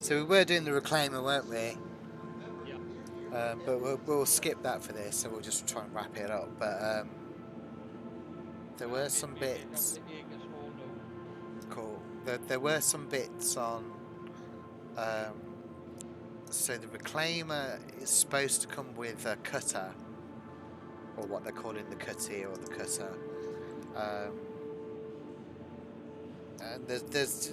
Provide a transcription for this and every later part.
So we were doing the reclaimer, weren't we? Yeah. But we'll skip that for this, so we'll just try and wrap it up. But there were some bits. Aegis hold Cool. There were some bits on. Um, so the reclaimer is supposed to come with a cutter, or what they're calling the cutty or the cutter. And there's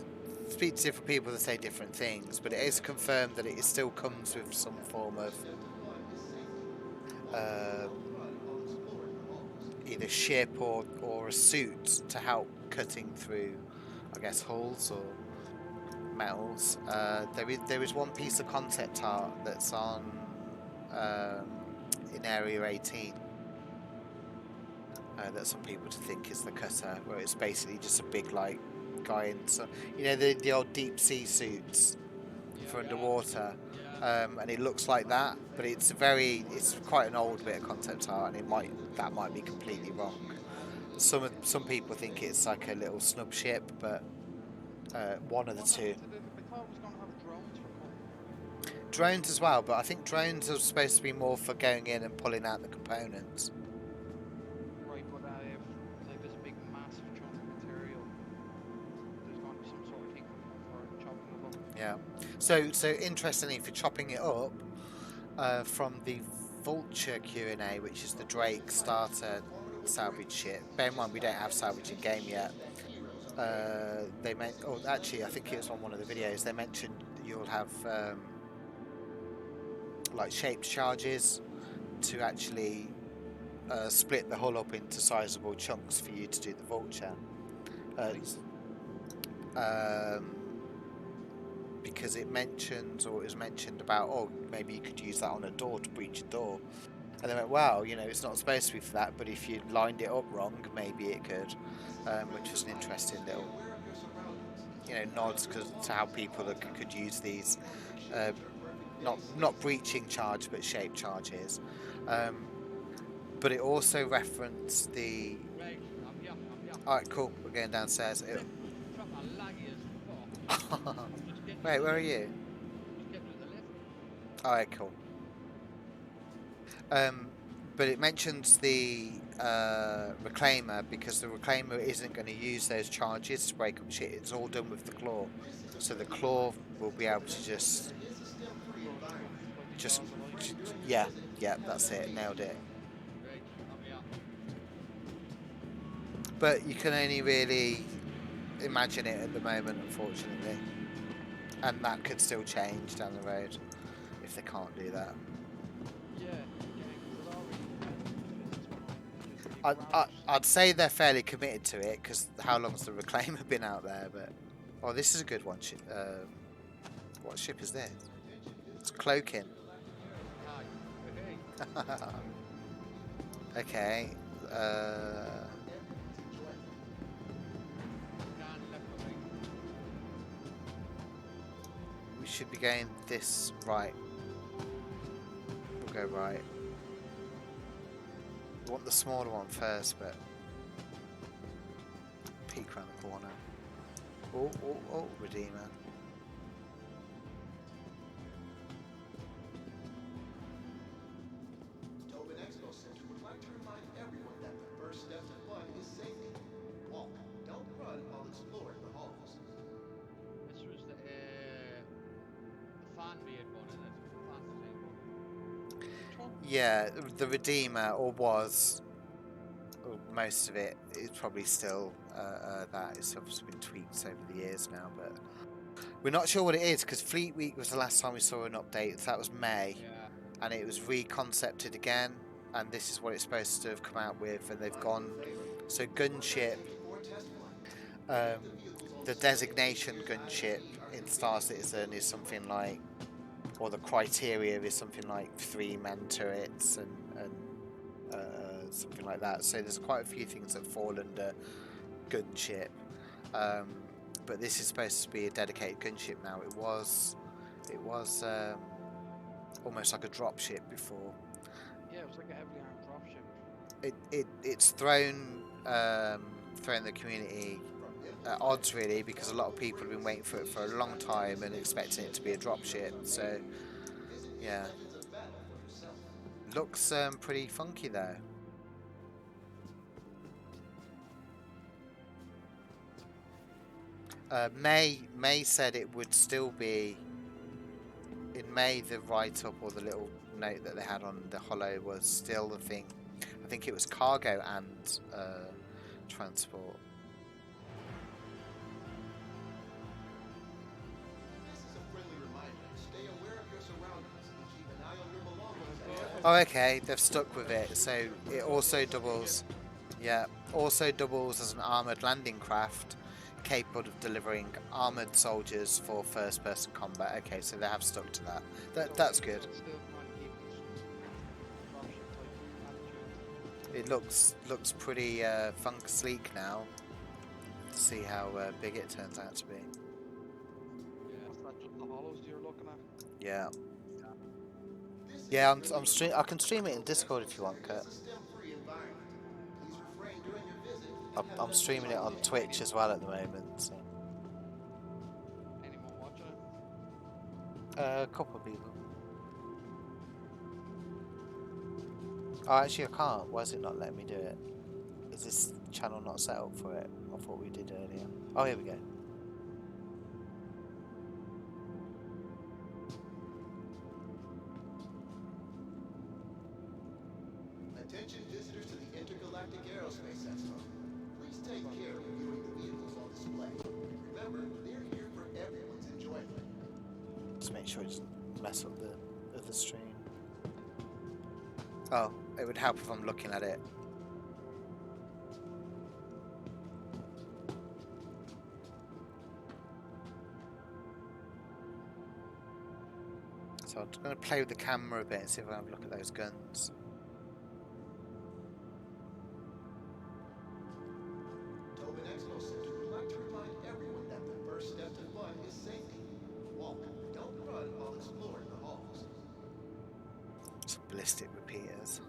speak to different people that say different things, but it is confirmed that it still comes with some form of either ship or a suit to help cutting through, I guess, hulls or metals. There is one piece of concept art that's on in Area 18 that some people think is the cutter, where it's basically just a big like guy in some, the old deep sea suits for underwater. And it looks like that, but it's quite an old bit of concept art, and that might be completely wrong. Some people think it's like a little snub ship, but one of the two. I thought it was going to have drones for cover. Drones as well, but I think drones are supposed to be more for going in and pulling out the components. Right, but if like there's a big massive chunk of material, there's going to be some sort of thing for chopping it up. Yeah. So interestingly, for chopping it up, from the Vulture Q&A, which is the Drake starter salvage ship. Bear in mind, we don't have salvage in game yet. They meant. Oh, actually, I think it was on one of the videos. They mentioned you'll have like shaped charges to actually split the hull up into sizable chunks for you to do the Vulture. Because it was mentioned about, oh, maybe you could use that on a door to breach a door. And they went, wow, it's not supposed to be for that, but if you lined it up wrong, maybe it could, which was an interesting little, nods to how people could use these, not breaching charge, but shape charges. But it also referenced the. Right, I'm here. All right, cool. We're going downstairs. Proper laggy as fuck. Wait, where are you? Just getting to the lift. All right, cool. But it mentions the reclaimer, because the reclaimer isn't going to use those charges to break up shit. It's all done with the claw, so the claw will be able to just yeah, that's it, nailed it. Right, I'm here. But you can only really imagine it at the moment, unfortunately, and that could still change down the road if they can't do that. I'd say they're fairly committed to it, because how long's the reclaimer been out there? But this is a good one. What ship is this? It's cloaking. Okay. We should be going this right. We'll go right. We want the smaller one first, but peek around the corner. Oh, Redeemer. Yeah, the Redeemer, or was, or most of it is probably still that. It's obviously been tweaked over the years now, but we're not sure what it is, because Fleet Week was the last time we saw an update. That was May, and it was reconcepted again, and this is what it's supposed to have come out with, and they've gone. So gunship, the designation gunship in Star Citizen is something like, or the criteria is something like 3-man turrets and something like that. So there's quite a few things that fall under gunship, but this is supposed to be a dedicated gunship now. It was almost like a dropship before. Yeah, it was like a heavily armed dropship. It's thrown the community at odds really, because a lot of people have been waiting for it for a long time and expecting it to be a dropship. So yeah, looks pretty funky though. May said it would still be in May. The write up or the little note that they had on the holo was still the thing. I think it was cargo and transport. Oh, okay, they've stuck with it, so it also doubles. Yeah, also doubles as an armored landing craft capable of delivering armored soldiers for first-person combat. Okay, so they have stuck to that. That's good. It's still kind of keeping this dropship type attitude. It looks pretty funk sleek now. See how big it turns out to be. Yeah. What's that? Just the hollows you're looking at? Yeah. Yeah, I'm stream. I can stream it in Discord if you want, Kurt. I'm streaming it on Twitch as well at the moment. So. Anyone watching it? A couple of people. Oh, actually, I can't. Why is it not letting me do it? Is this channel not set up for it? I thought we did earlier. Oh, here we go. Attention visitors to the Intergalactic Aerospace Expo. Please take care of viewing the vehicles on display. Remember, they're here for everyone's enjoyment. Just make sure it doesn't mess up the stream. Oh, it would help if I'm looking at it. So I'm just going to play with the camera a bit and see if I can have a look at those guns. Tobin Expo Center would like to remind everyone that the first step to fun is safety. Walk, don't run while exploring the halls. Some ballistic repeaters.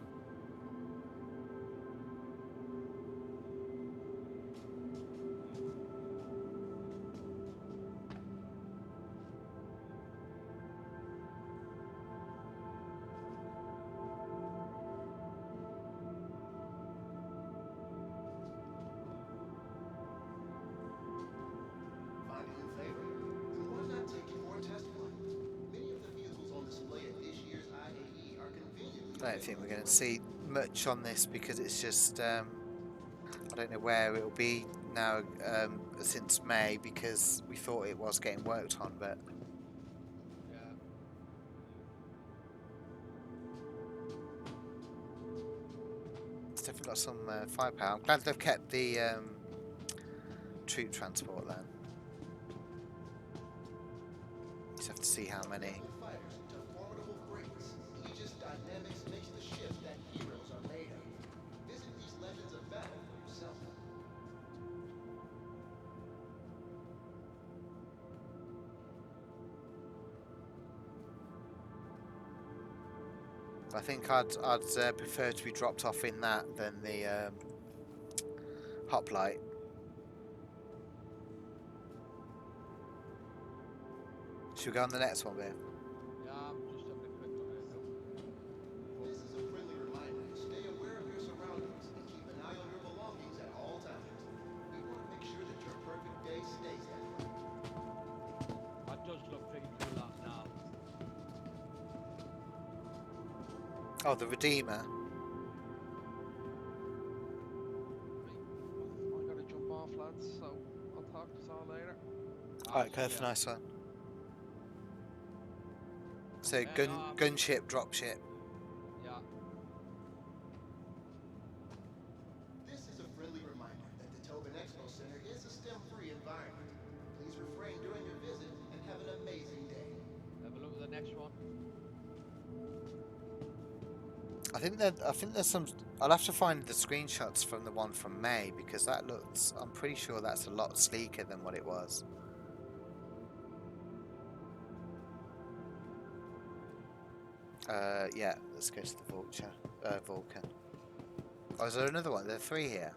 Find a new favorite? Then why not take it for a test flight? Many of the vehicles on display at this year's IAE are conveniently. I don't think we're going to see much on this because it's just I don't know where it'll be now since May, because we thought it was getting worked on, but Yeah. it's definitely got some firepower. I'm glad they've kept the troop transport then. Just have to see how many. Fighters into formidable greats. Aegis Dynamics makes the ships that heroes are made of. Visit these legends of battle for yourself. I think I'd prefer to be dropped off in that than the hoplite. Should we go on the next one, Bill? Yeah, I'm just having a quick look at it now. This is a friendly reminder to stay aware of your surroundings and keep an eye on your belongings at all times. We want to make sure that your perfect day stays that way. That does look pretty cool out now. Oh, the Redeemer. Right, I'm gonna jump off, lads. So I'll talk to us all later. Alright, Kurt, nice one. So Yeah, gunship, dropship. Yeah. This is a friendly reminder that the Tobin Expo Center is a STEM-free environment. Please refrain during your visit and have an amazing day. Have a look at the next one. I think there's some. I'll have to find the screenshots from the one from May, because that looks. I'm pretty sure that's a lot sleeker than what it was. Yeah, let's go to the Vulcan. Oh, is there another one? There are three here.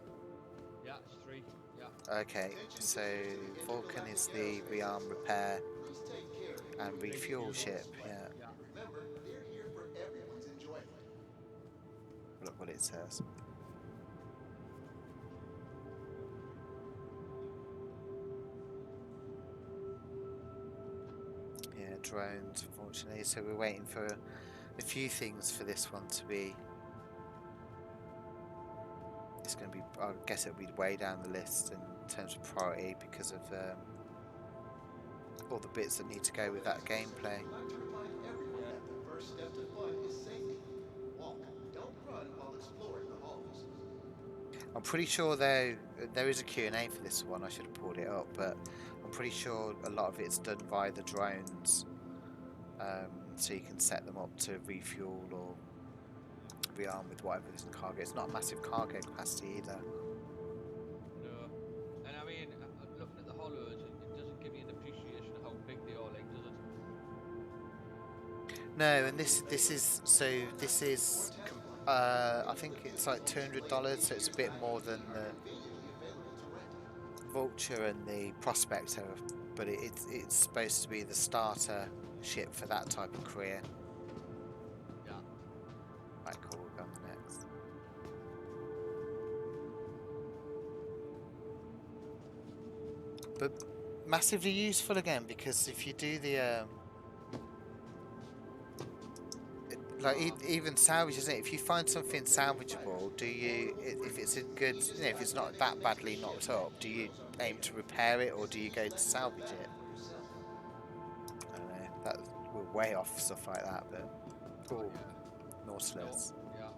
Yeah, it's 3. Yeah. Okay, so Vulcan is the rearm, repair, Please take care and refuel ship. Yeah, Yeah. Remember, they're here for everyone's enjoyment. look what it says. Yeah, drones, unfortunately. So we're waiting for a few things for this one to be. It's going to be, I guess it'll be way down the list in terms of priority because of all the bits that need to go with that gameplay. We'd like to remind everyone Yeah. that the first step to fun is safety. Walk, don't run while exploring the halls. I'm pretty sure there is a Q&A for this one. I should have pulled it up, but I'm pretty sure a lot of it's done via the drones. So you can set them up to refuel or rearm with whatever is in cargo. It's not a massive cargo capacity either. No. And I mean, looking at the hollows, it doesn't give you an appreciation of how big they are, like, does it? No, and this is I think it's like $200, so it's a bit more than the Vulture and the Prospector, but it's supposed to be the starter ship for that type of career. Yeah. Right, cool. We'll go on the next. But massively useful again, because if you do the even salvage, isn't it? If you find something salvageable, do you, if it's a good, if it's not that badly knocked up, do you aim to repair it or do you go to salvage it? I don't know. That we're way off stuff like that, but cool. No. Nautilus. Yeah.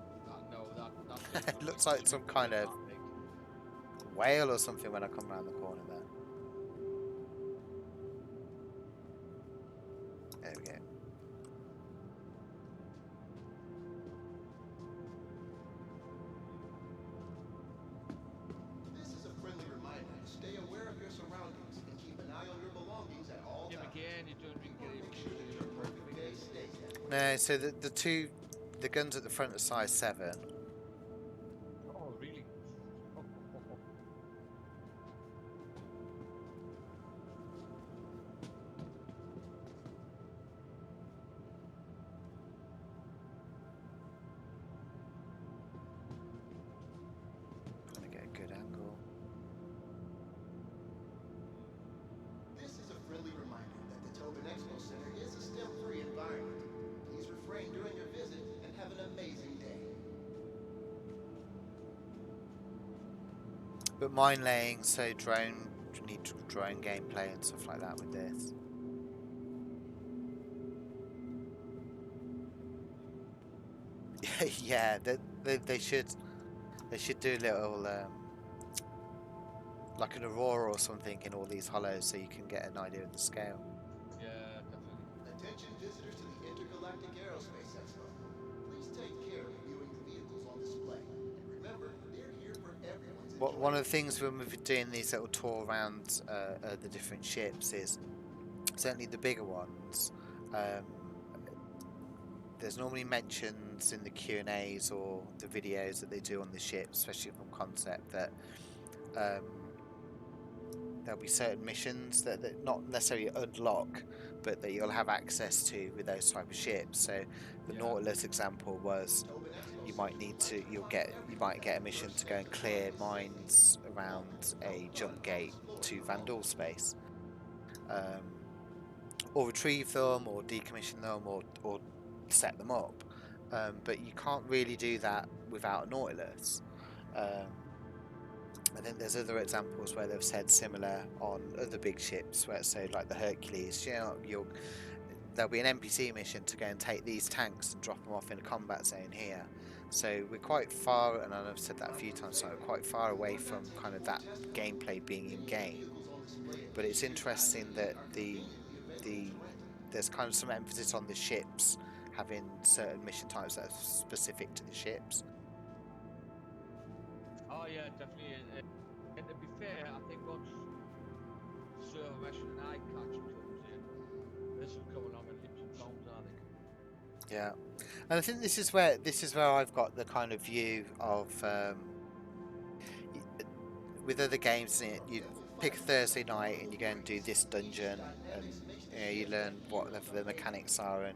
No, It looks like some kind of whale or something when I come around the corner there. There we go. This is a friendly reminder to stay aware of your surroundings and keep an eye on your belongings at all Jim, times. again, you don't really get Make it. sure that your perfect day stays that way. No, so the guns at the front are size 7. Oh, really? Gonna get a good angle. This is a friendly reminder that the Tobin Expo Center is a STEM-free environment. Please refrain during your visit and have an amazing day. But mine laying, so drone, need drone gameplay and stuff like that with this. Yeah, they should do a little like an aurora or something in all these hollows, so you can get an idea of the scale. Yeah, definitely. Attention visitors to the Intergalactic Aerospace Expo. Please take care reviewing the vehicles on display. And remember, they're here for everyone's enjoyment. One of the things when we're doing these little tour around the different ships is certainly the bigger ones. There's normally mentions in the Q&As or the videos that they do on the ship, especially from concept, that there'll be certain missions that not necessarily unlock, but that you'll have access to with those type of ships. So the Yeah. Nautilus example was you might get a mission to go and clear mines around a jump gate to Vandal space, or retrieve them, or decommission them, or set them up. But you can't really do that without a Nautilus. I think there's other examples where they've said similar on other big ships, where say like the Hercules, there'll be an NPC mission to go and take these tanks and drop them off in a combat zone here. So we're quite far, and I've said that a few times, so we're quite far away from kind of that gameplay being in game. But it's interesting that there's kind of some emphasis on the ships having certain mission types that are specific to the ships. Oh, yeah, definitely. And to be fair, I think once Server Mesh and I catch comes in, this will come along in leaps and bounds, I think. Yeah, and I think this is where I've got the kind of view of with other games in it, you pick a Thursday night and you go and do this dungeon, and you learn whatever the mechanics are and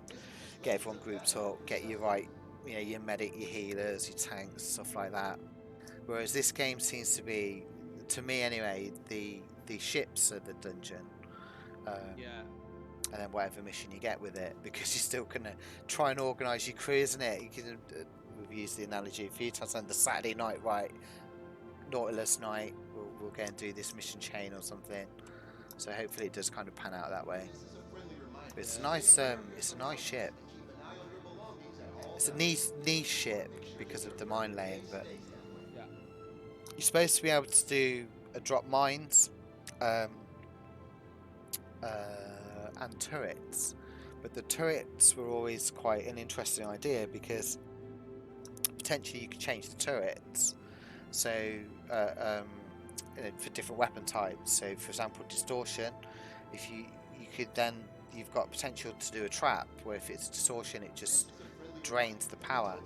get everyone grouped up, get your right, your medic, your healers, your tanks, stuff like that. Whereas this game seems to be, to me anyway, the ships are the dungeon. Yeah. And then whatever mission you get with it, because you're still gonna try and organise your crew, isn't it? You can, we've used the analogy a few times on the Saturday night, right? Nautilus night, we'll go and do this mission chain or something. So hopefully it does kind of pan out that way. But it's a nice ship. It's a niche ship because of the mine laying, but Yeah. you're supposed to be able to do drop mines and turrets. But the turrets were always quite an interesting idea because potentially you could change the turrets. So for different weapon types. So for example, distortion. If you could then, you've got potential to do a trap where if it's distortion, it just drains the power.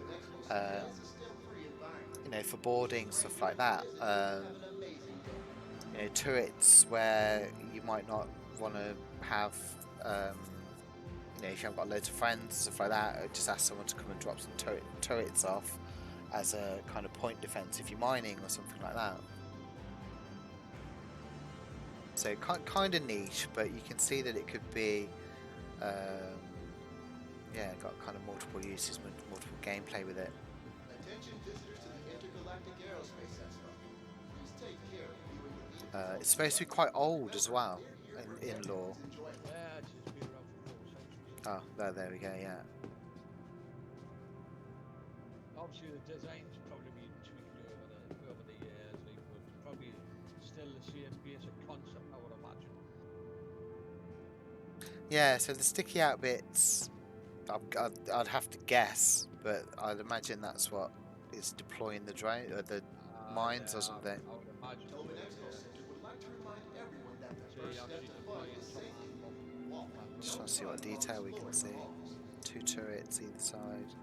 For boarding, stuff like that. Turrets where you might not want to have. If you haven't got loads of friends, stuff like that, just ask someone to come and drop some turrets off as a kind of point defense if you're mining or something like that. So kind of niche, but you can see that it could be, got kind of multiple uses, multiple gameplay with it. Attention visitors to the Intergalactic Aerospace Expo. Please take care of viewing the vehicles. It's supposed to be quite old as well in lore. Yeah, it's been around for 4 centuries. Oh, there we go. Yeah. Obviously, the design's probably been tweaked over the years, but probably still the same basic concept, I would imagine. Yeah. So the sticky out bits, I'd have to guess, but I'd imagine that's what is deploying the drone or the mines or something. I would imagine. Tobin Expo Center would like to remind everyone that the So first you step actually to deploy fun it is somewhere. safety. Walk. Just want to see what detail we can see. 2 turrets either side.